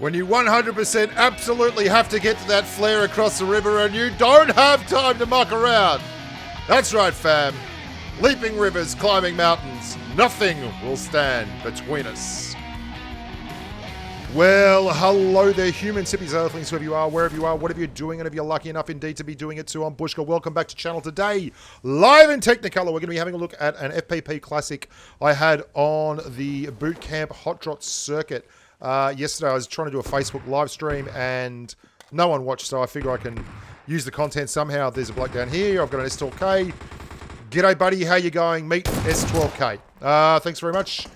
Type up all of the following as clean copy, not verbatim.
When you 100% absolutely have to get to that flare across the river and you don't have time to muck around. That's right, fam. Leaping rivers, climbing mountains, nothing will stand between us. Well, hello there, humans, hippies, earthlings, whoever you are, wherever you are, whatever you're doing, and if you're lucky enough indeed to be doing it too, I'm Bushka. Welcome back to channel today. Live in Technicolor, we're going to be having a look at an FPP classic I had on the boot camp hot drop circuit. Yesterday I was trying to do a Facebook live stream and no one watched, so I figure I can use the content somehow. There's a bloke down here. I've got an S12K. G'day, buddy. How you going? Meet S12K. Thanks very much.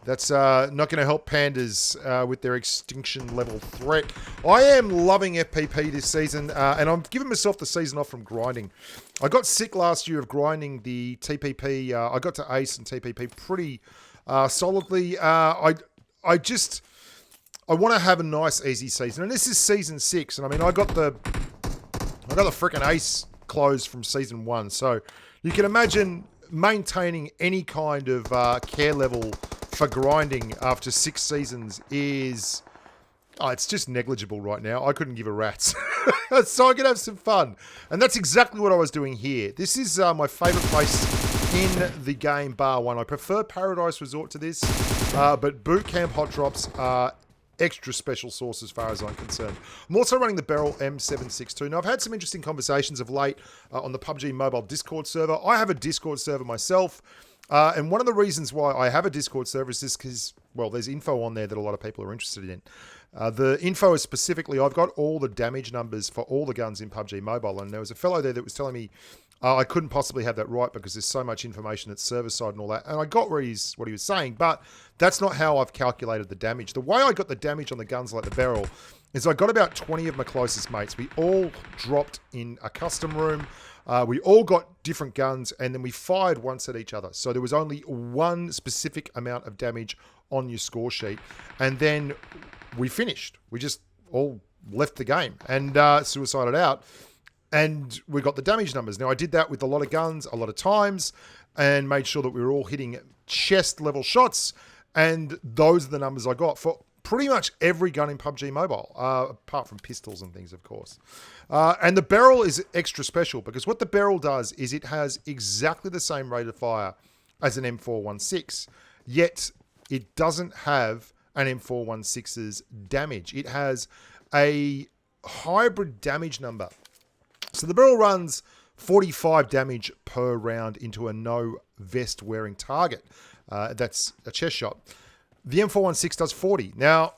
That's not going to help pandas with their extinction level threat. I am loving FPP this season, and I'm giving myself the season off from grinding. I got sick last year of grinding the TPP. I got to Ace and TPP pretty solidly. I want to have a nice, easy season, and this is season 6. And I mean, I got the freaking Ace close from season 1, so you can imagine maintaining any kind of care level for grinding after 6 seasons is, it's just negligible right now. I couldn't give a rat's. So I can have some fun. And that's exactly what I was doing here. This is my favorite place in the game, bar one. I prefer Paradise Resort to this, but boot camp hot drops are extra special sauce as far as I'm concerned. I'm also running the Beryl M762. Now, I've had some interesting conversations of late on the PUBG Mobile Discord server. I have a Discord server myself. And one of the reasons why I have a Discord server is just because, well, there's info on there that a lot of people are interested in. The info is specifically, I've got all the damage numbers for all the guns in PUBG Mobile, and there was a fellow there that was telling me I couldn't possibly have that right because there's so much information that's server-side and all that, and I got what he was saying, but that's not how I've calculated the damage. The way I got the damage on the guns like the Beryl is I got about 20 of my closest mates. We all dropped in a custom room. We all got different guns, and then we fired once at each other. So there was only one specific amount of damage on your score sheet. And then we finished. We just all left the game and suicided out. And we got the damage numbers. Now, I did that with a lot of guns, a lot of times, and made sure that we were all hitting chest-level shots. And those are the numbers I got for pretty much every gun in PUBG Mobile, apart from pistols and things, of course. And the Beryl is extra special because what the Beryl does is it has exactly the same rate of fire as an M416, yet it doesn't have an M416's damage. It has a hybrid damage number. So the Beryl runs 45 damage per round into a no vest wearing target. That's a chest shot. The M416 does 40. Now,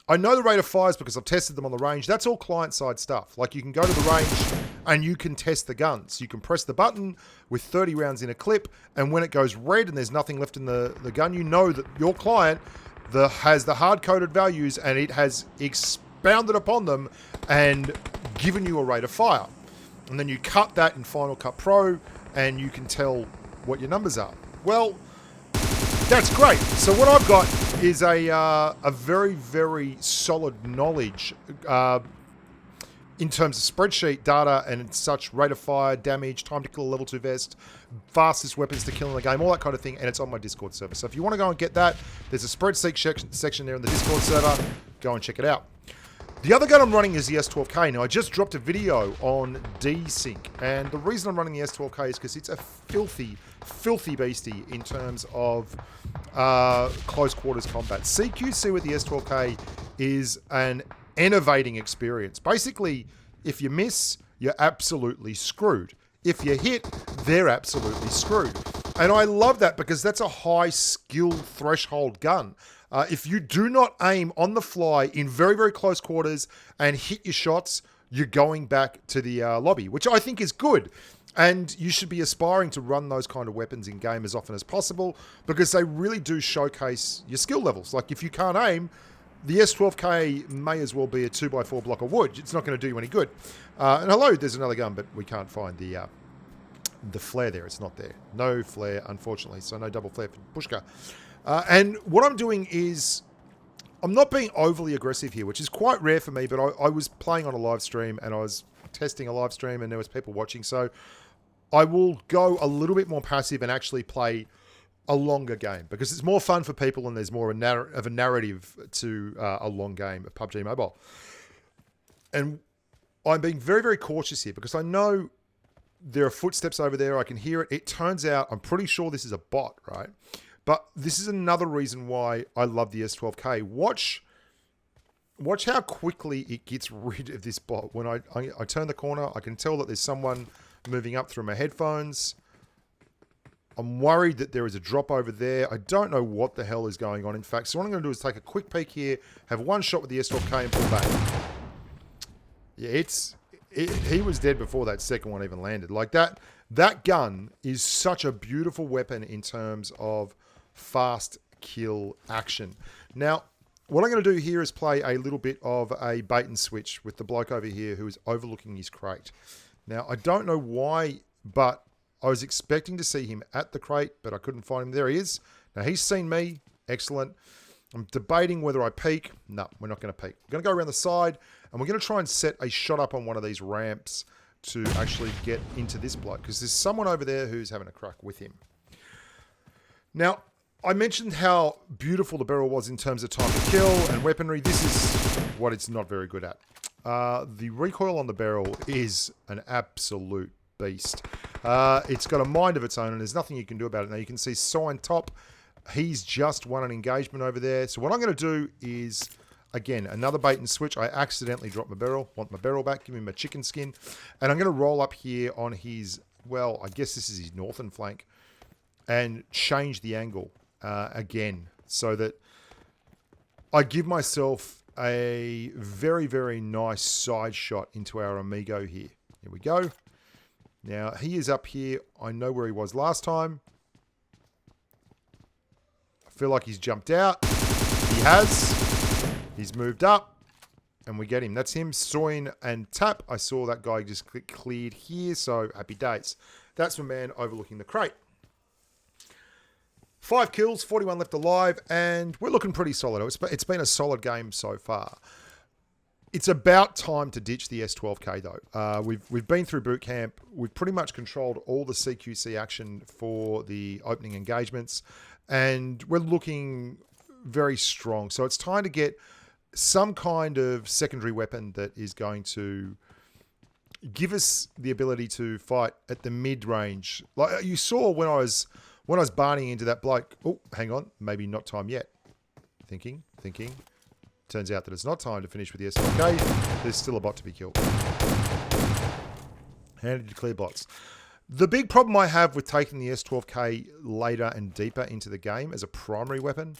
I know the rate of fires because I've tested them on the range. That's all client-side stuff. Like, you can go to the range and you can test the guns. You can press the button with 30 rounds in a clip, and when it goes red and there's nothing left in the gun, you know that your client has the hard-coded values and it has expounded upon them and given you a rate of fire. And then you cut that in Final Cut Pro and you can tell what your numbers are. Well, that's great. So what I've got is a very, very solid knowledge in terms of spreadsheet data and such, rate of fire, damage, time to kill a level 2 vest, fastest weapons to kill in the game, all that kind of thing, and it's on my Discord server. So if you want to go and get that, there's a spreadsheet section there in the Discord server. Go and check it out. The other gun I'm running is the S12K. Now, I just dropped a video on desync, and the reason I'm running the S12K is because it's a filthy, filthy beastie in terms of close quarters combat. CQC with the S12K is an enervating experience. Basically, if you miss, you're absolutely screwed. If you hit, they're absolutely screwed. And I love that because that's a high skill threshold gun. If you do not aim on the fly in very, very close quarters and hit your shots, you're going back to the lobby, which I think is good. And you should be aspiring to run those kind of weapons in game as often as possible because they really do showcase your skill levels. Like, if you can't aim, the S12K may as well be a 2x4 block of wood. It's not going to do you any good. And hello, there's another gun, but we can't find the flare there. It's not there. No flare, unfortunately. So no double flare for Bushka. And what I'm doing is, I'm not being overly aggressive here, which is quite rare for me, but I was playing on a live stream and I was testing a live stream and there was people watching. So I will go a little bit more passive and actually play a longer game because it's more fun for people and there's more of a narrative to a long game of PUBG Mobile. And I'm being very, very cautious here because I know there are footsteps over there. I can hear it. It turns out, I'm pretty sure this is a bot, right? But this is another reason why I love the S12K. Watch how quickly it gets rid of this bot. When I turn the corner, I can tell that there's someone moving up through my headphones. I'm worried that there is a drop over there. I don't know what the hell is going on, in fact. So what I'm going to do is take a quick peek here, have one shot with the S12K and pull back. Yeah, he was dead before that second one even landed. Like that gun is such a beautiful weapon in terms of fast kill action. Now, what I'm going to do here is play a little bit of a bait and switch with the bloke over here who is overlooking his crate. Now, I don't know why, but I was expecting to see him at the crate, but I couldn't find him. There he is. Now, he's seen me. Excellent. I'm debating whether I peek. No, we're not going to peek. We're going to go around the side, and we're going to try and set a shot up on one of these ramps to actually get into this bloke, because there's someone over there who's having a crack with him. Now, I mentioned how beautiful the barrel was in terms of time to kill and weaponry. This is what it's not very good at. The recoil on the barrel is an absolute beast. It's got a mind of its own, and there's nothing you can do about it. Now, you can see Sign Top. He's just won an engagement over there. So what I'm going to do is, again, another bait and switch. I accidentally dropped my barrel. Want my barrel back. Give me my chicken skin. And I'm going to roll up here on his, well, I guess this is his northern flank, and change the angle again so that I give myself a very, very nice side shot into our amigo here. Here we go. Now, he is up here. I know where he was last time. I feel like he's jumped out. He has. He's moved up. And we get him. That's him. Soin and Tap. I saw that guy just cleared here. So, happy days. That's my man overlooking the crate. 5 kills, 41 left alive. And we're looking pretty solid. It's been a solid game so far. It's about time to ditch the S12K, though. We've been through boot camp. We've pretty much controlled all the CQC action for the opening engagements, and we're looking very strong. So it's time to get some kind of secondary weapon that is going to give us the ability to fight at the mid-range. Like you saw when I was barning into that bloke. Oh, hang on. Maybe not time yet. Thinking. Turns out that it's not time to finish with the S12K. There's still a bot to be killed. Handed to clear bots. The big problem I have with taking the S12K later and deeper into the game as a primary weapon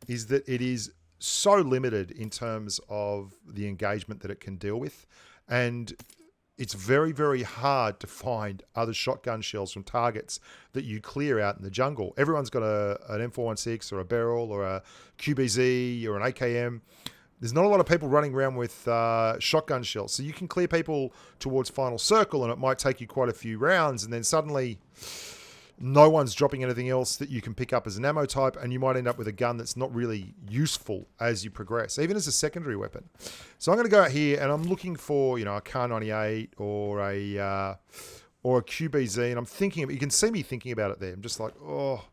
is that it is so limited in terms of the engagement that it can deal with. And it's very, very hard to find other shotgun shells from targets that you clear out in the jungle. Everyone's got an M416 or a barrel or a QBZ or an AKM. There's not a lot of people running around with shotgun shells. So you can clear people towards final circle, and it might take you quite a few rounds, and then suddenly no one's dropping anything else that you can pick up as an ammo type, and you might end up with a gun that's not really useful as you progress, even as a secondary weapon. So I'm going to go out here, and I'm looking for, a Kar 98 or a QBZ, and I'm thinking, you can see me thinking about it there. I'm just like, oh,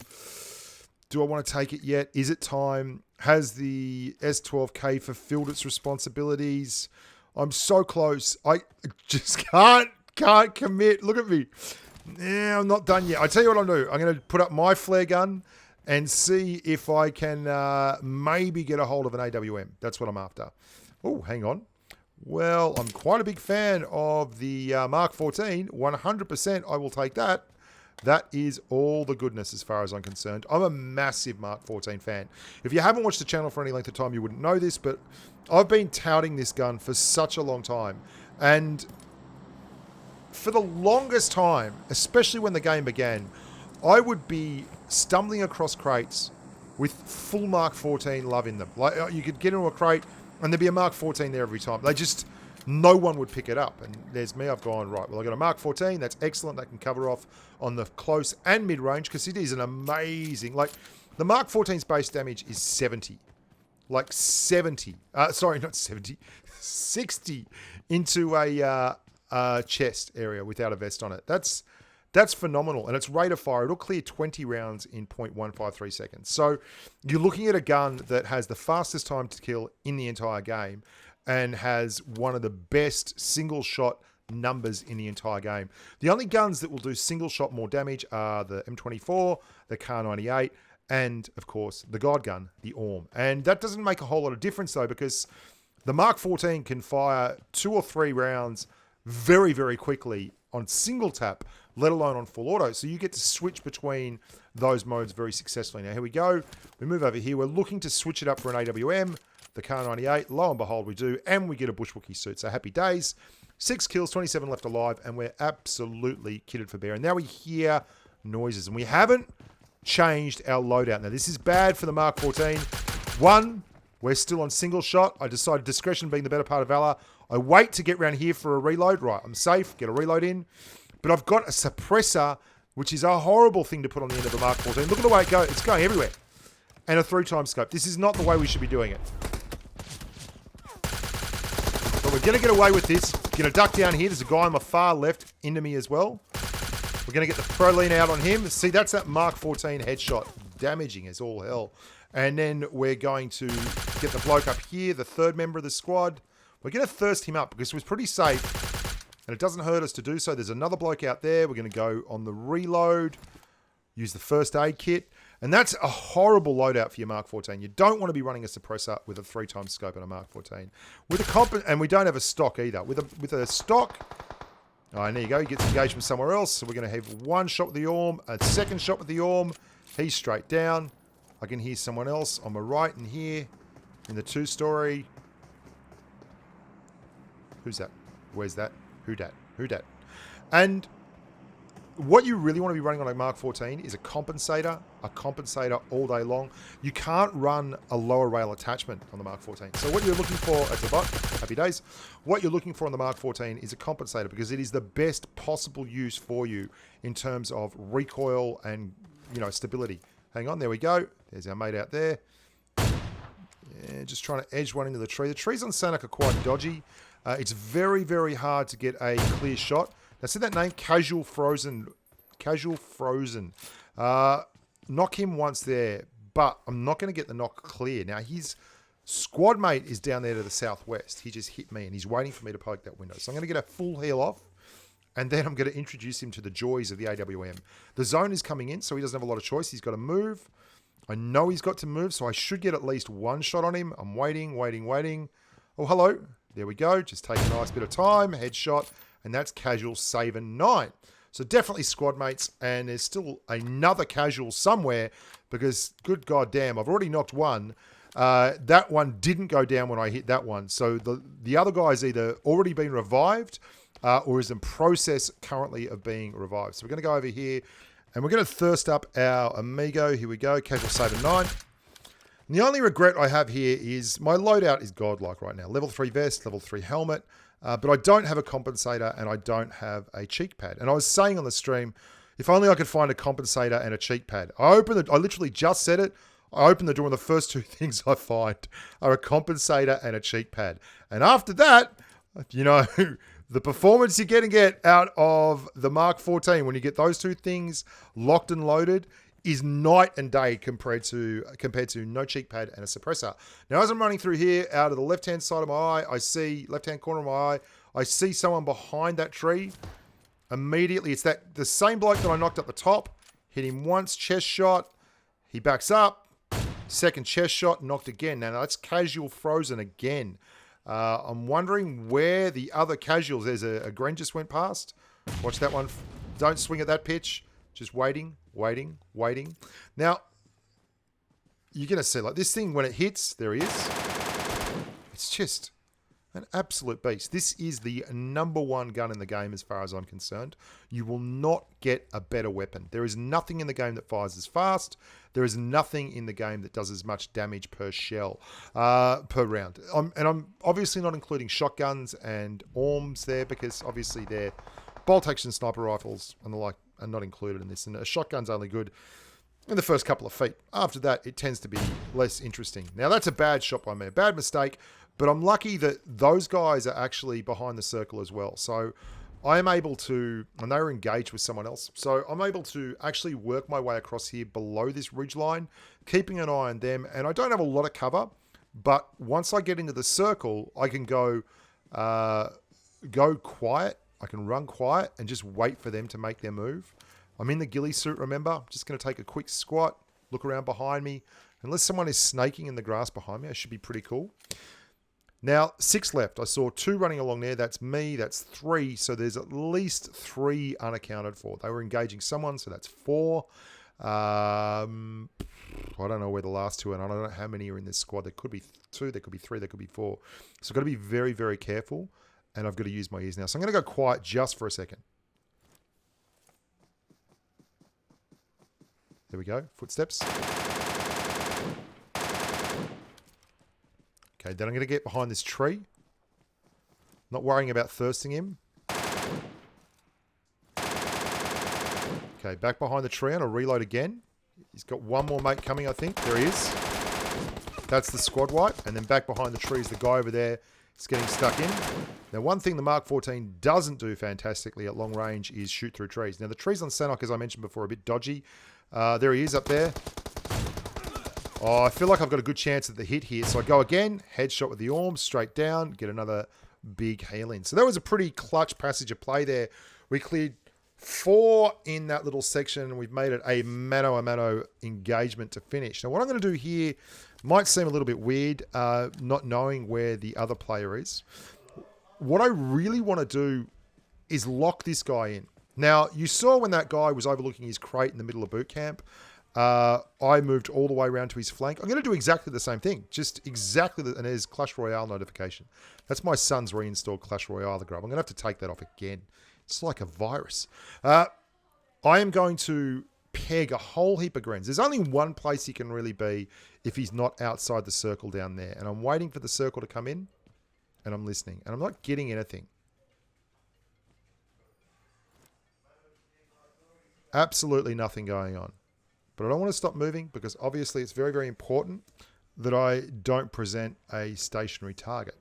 do I want to take it yet? Is it time? Has the S12K fulfilled its responsibilities? I'm so close. I just can't commit. Look at me. Yeah, I'm not done yet. I tell you what I'm going to do. I'm going to put up my flare gun and see if I can maybe get a hold of an AWM. That's what I'm after. Oh, hang on. Well, I'm quite a big fan of the Mark 14. 100% I will take that. That is all the goodness as far as I'm concerned. I'm a massive Mark 14 fan. If you haven't watched the channel for any length of time, you wouldn't know this, but I've been touting this gun for such a long time. And for the longest time, especially when the game began, I would be stumbling across crates with full Mark 14 love in them. Like you could get into a crate and there'd be a Mark 14 there every time. No one would pick it up. And there's me, I've gone, right, well, I got a Mark 14, that's excellent. That can cover off on the close and mid-range because it is an amazing, the Mark 14's base damage is 70. 70. Sorry, not 70. 60 into a chest area without a vest on it. That's That's phenomenal. And its rate of fire, it'll clear 20 rounds in 0.153 seconds. So you're looking at a gun that has the fastest time to kill in the entire game and has one of the best single shot numbers in the entire game. The only guns that will do single shot more damage are the M24, the Kar98, and of course the God gun, the Orm. And that doesn't make a whole lot of difference though, because the Mark 14 can fire 2 or 3 rounds very, very quickly on single tap, let alone on full auto. So you get to switch between those modes very successfully. Now here we go. We move over here. We're looking to switch it up for an AWM, the Kar98. Lo and behold, we do. And we get a Bushwookie suit. So happy days. 6 kills, 27 left alive. And we're absolutely kitted for bear. And now we hear noises. And we haven't changed our loadout. Now this is bad for the Mark 14. One, we're still on single shot. I decided discretion being the better part of valor. I wait to get around here for a reload. Right, I'm safe. Get a reload in. But I've got a suppressor, which is a horrible thing to put on the end of a Mark 14. Look at the way it goes. It's going everywhere. And a 3-time scope. This is not the way we should be doing it. But we're going to get away with this. Going to duck down here. There's a guy on my far left into me as well. We're going to get the pro lean out on him. See, that's that Mark 14 headshot. Damaging as all hell. And then we're going to get the bloke up here, the third member of the squad. We're going to thirst him up because it was pretty safe. And it doesn't hurt us to do so. There's another bloke out there. We're going to go on the reload. Use the first aid kit. And that's a horrible loadout for your Mark 14. You don't want to be running a suppressor with a 3-time scope on a Mark 14. With a and we don't have a stock either. With a stock... Oh, and there you go. He gets engaged from somewhere else. So we're going to have one shot with the Orm. A second shot with the Orm. He's straight down. I can hear someone else on my right and here in the 2-story. Who's that? Where's that? Who dat? Who dat? And what you really want to be running on a Mark 14 is a compensator all day long. You can't run a lower rail attachment on the Mark 14. So what you're looking for at the bot, happy days, what you're looking for on the Mark 14 is a compensator because it is the best possible use for you in terms of recoil and, you know, stability. Hang on, there we go. There's our mate out there. Yeah, just trying to edge one into the tree. The trees on Sanic are quite dodgy. It's very, very hard to get a clear shot. Now, see that name? Casual Frozen. Casual Frozen. Knock him once there, but I'm not going to get the knock clear. Now, his squad mate is down there to the southwest. He just hit me, and he's waiting for me to poke that window. So I'm going to get a full heal off, and then I'm going to introduce him to the joys of the AWM. The zone is coming in, so he doesn't have a lot of choice. He's got to move. I know he's got to move, so I should get at least one shot on him. I'm waiting, waiting, waiting. Oh, hello. There we go. Just take a nice bit of time. Headshot. And that's Casual Saving 9. So definitely squad mates. And there's still another Casual somewhere because, good goddamn, I've already knocked one. That one didn't go down when I hit that one. So the other guy's either already been revived or is in process currently of being revived. So we're going to go over here and we're going to thirst up our amigo. Here we go. Casual Saving 9. And the only regret I have here is my loadout is godlike right now. Level 3 vest, level 3 helmet, but I don't have a compensator and I don't have a cheek pad. And I was saying on the stream, if only I could find a compensator and a cheek pad. I literally just said it. I open the door and the first 2 things I find are a compensator and a cheek pad. And after that, you know, the performance you're going to get out of the Mark 14 when you get those 2 things locked and loaded is night and day compared to no cheek pad and a suppressor. Now, as I'm running through here, out of the left-hand side of my eye, left-hand corner of my eye, I see someone behind that tree. Immediately, it's the same bloke that I knocked up the top. Hit him once, chest shot. He backs up. Second chest shot, knocked again. Now, that's Casual Frozen again. I'm wondering where the other casuals, there's a Gren just went past. Watch that one. Don't swing at that pitch. Just waiting, waiting, waiting. Now, you're going to see, like, this thing, when it hits, there he is. It's just an absolute beast. This is the #1 gun in the game as far as I'm concerned. You will not get a better weapon. There is nothing in the game that fires as fast. There is nothing in the game that does as much damage per shell, per round. And I'm obviously not including shotguns and Orms there because obviously they're bolt-action sniper rifles and the like are not included in this. And a shotgun's only good in the first couple of feet. After that, it tends to be less interesting. Now, that's a bad shot by me, a bad mistake, but I'm lucky that those guys are actually behind the circle as well. So I am able to, and they were engaged with someone else, so I'm able to actually work my way across here below this ridge line, keeping an eye on them, and I don't have a lot of cover, but once I get into the circle, I can go quiet, I can run quiet, and just wait for them to make their move. I'm in the ghillie suit, remember? I'm just going to take a quick squat, look around behind me. Unless someone is snaking in the grass behind me, I should be pretty cool. Now, 6 left. I saw 2 running along there. That's me. That's 3. So there's at least 3 unaccounted for. They were engaging someone, so that's 4. I don't know where the last 2 are. I don't know how many are in this squad. There could be 2. There could be 3. There could be 4. So I've got to be very, very careful. And I've got to use my ears now. So I'm going to go quiet just for a second. There we go. Footsteps. Okay, then I'm going to get behind this tree. Not worrying about thirsting him. Okay, back behind the tree and I'll reload again. He's got one more mate coming, I think. There he is. That's the squad wipe. And then back behind the tree is the guy over there. He's getting stuck in. Now, one thing the Mark 14 doesn't do fantastically at long range is shoot through trees. Now, the trees on Sanok, as I mentioned before, are a bit dodgy. There he is up there. Oh, I feel like I've got a good chance at the hit here. So I go again, headshot with the Orm, straight down, get another big heal in. So that was a pretty clutch passage of play there. We cleared 4 in that little section, and we've made it a mano-a-mano engagement to finish. Now, what I'm going to do here might seem a little bit weird, not knowing where the other player is. What I really want to do is lock this guy in. Now, you saw when that guy was overlooking his crate in the middle of boot camp, I moved all the way around to his flank. I'm going to do exactly the same thing. Just exactly, and there's Clash Royale notification. That's my son's reinstalled Clash Royale, the grub. I'm going to have to take that off again. It's like a virus. I am going to peg a whole heap of grens. There's only one place he can really be if he's not outside the circle down there. And I'm waiting for the circle to come in, and I'm listening. And I'm not getting anything. Absolutely nothing going on. But I don't want to stop moving because obviously it's very, very important that I don't present a stationary target.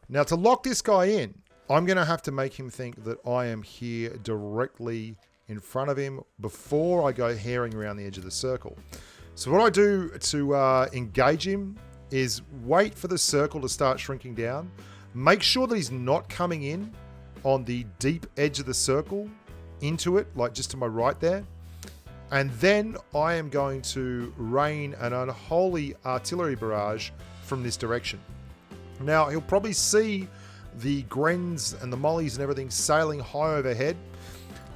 Now, to lock this guy in, I'm going to have to make him think that I am here directly in front of him before I go herring around the edge of the circle. So what I do to engage him is wait for the circle to start shrinking down. Make sure that he's not coming in on the deep edge of the circle into it, like just to my right there. And then I am going to rain an unholy artillery barrage from this direction. Now, he'll probably see the grens and the mollies and everything sailing high overhead.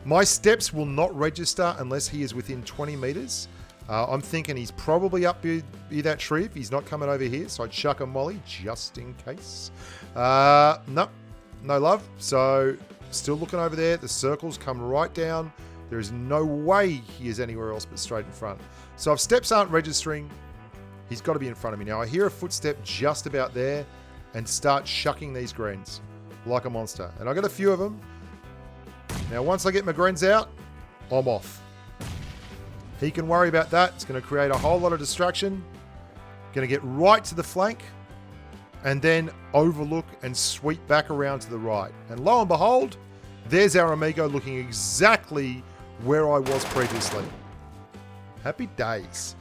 My steps will not register unless he is within 20 meters. I'm thinking he's probably up by that tree if he's not coming over here. So I'd chuck a molly just in case. No love. So still looking over there. The circles come right down. There is no way he is anywhere else but straight in front. So if steps aren't registering, he's got to be in front of me. Now I hear a footstep just about there and start shucking these grens like a monster. And I got a few of them. Now once I get my grens out, I'm off. He can worry about that. It's going to create a whole lot of distraction. Going to get right to the flank and then overlook and sweep back around to the right. And lo and behold, there's our amigo looking exactly where I was previously. Happy days.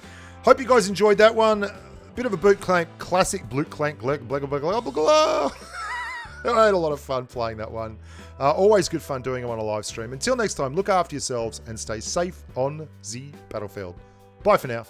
Hope you guys enjoyed that one. A bit of a boot clank, classic boot clank. I had a lot of fun playing that one. Always good fun doing them on a live stream. Until next time, look after yourselves and stay safe on the battlefield. Bye for now.